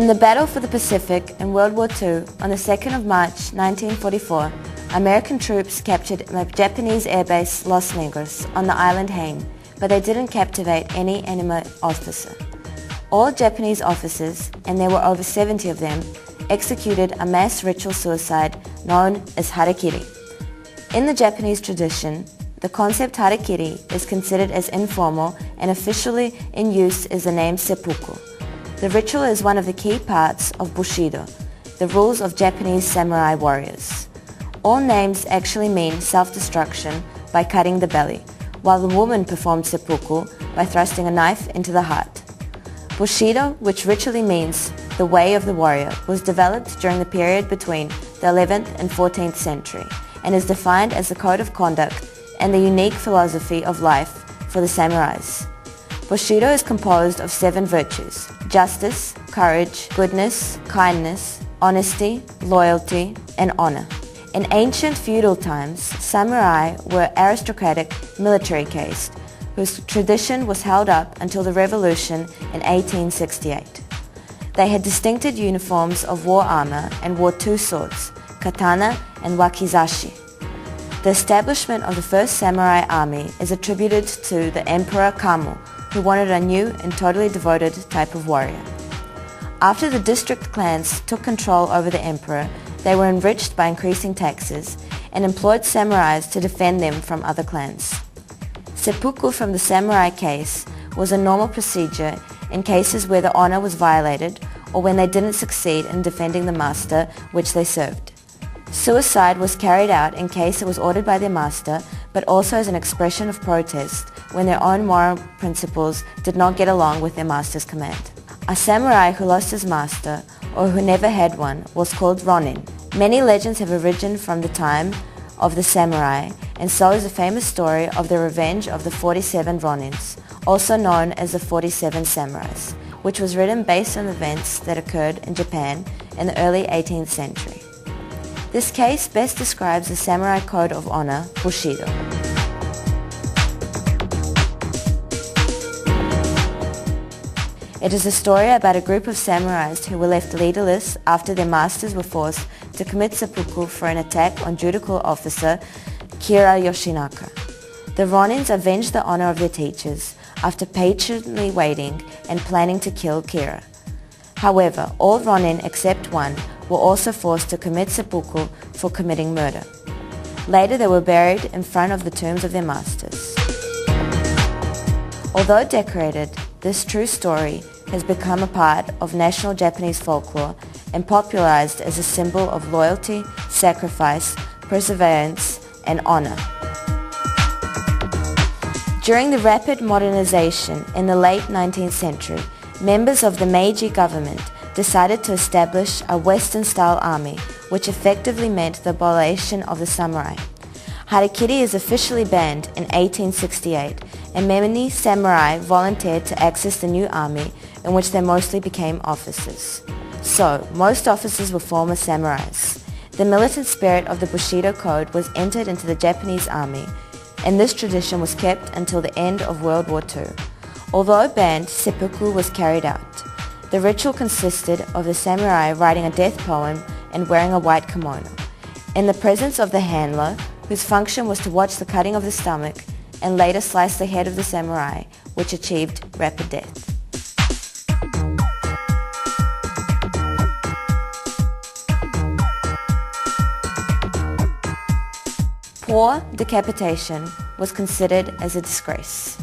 In the Battle for the Pacific in World War II, on the 2nd of March 1944, American troops captured a Japanese airbase Los Negros on the island Haine, but they didn't captivate any enemy officer. All Japanese officers, and there were over 70 of them, executed a mass ritual suicide known as Hara Kiri. In the Japanese tradition, the concept Hara Kiri is considered as informal and officially in use is the name Seppuku. The ritual is one of the key parts of Bushido, the rules of Japanese samurai warriors. All names actually mean self-destruction by cutting the belly, while the woman performed seppuku by thrusting a knife into the heart. Bushido, which literally means the way of the warrior, was developed during the period between the 11th and 14th century and is defined as the code of conduct and the unique philosophy of life for the samurais. Bushido is composed of 7 virtues: justice, courage, goodness, kindness, honesty, loyalty, and honor. In ancient feudal times, samurai were aristocratic military caste, whose tradition was held up until the revolution in 1868. They had distinctive uniforms of war armor and wore 2 swords, katana and wakizashi. The establishment of the first samurai army is attributed to the Emperor Kamo, who wanted a new and totally devoted type of warrior. After the district clans took control over the emperor, they were enriched by increasing taxes and employed samurais to defend them from other clans. Seppuku from the samurai case was a normal procedure in cases where the honor was violated or when they didn't succeed in defending the master which they served. Suicide was carried out in case it was ordered by their master, but also as an expression of protest when their own moral principles did not get along with their master's command. A samurai who lost his master, or who never had one, was called ronin. Many legends have arisen from the time of the samurai, and so is the famous story of the revenge of the 47 ronins, also known as the 47 samurais, which was written based on events that occurred in Japan in the early 18th century. This case best describes the samurai code of honor, Bushido. It is a story about a group of samurais who were left leaderless after their masters were forced to commit seppuku for an attack on judicial officer Kira Yoshinaka. The ronins avenged the honor of their teachers after patiently waiting and planning to kill Kira. However, all ronin except one were also forced to commit seppuku for committing murder. Later they were buried in front of the tombs of their masters. Although decorated, this true story has become a part of national Japanese folklore and popularized as a symbol of loyalty, sacrifice, perseverance, and honor. During the rapid modernization in the late 19th century, members of the Meiji government decided to establish a Western-style army, which effectively meant the abolition of the samurai. Hara Kiri is officially banned in 1868, and many samurai volunteered to access the new army, in which they mostly became officers. So, most officers were former samurais. The militant spirit of the Bushido Code was entered into the Japanese army, and this tradition was kept until the end of World War II. Although banned, seppuku was carried out. The ritual consisted of the samurai writing a death poem and wearing a white kimono, in the presence of the handler, whose function was to watch the cutting of the stomach and later slice the head of the samurai, which achieved rapid death. Poor decapitation was considered as a disgrace.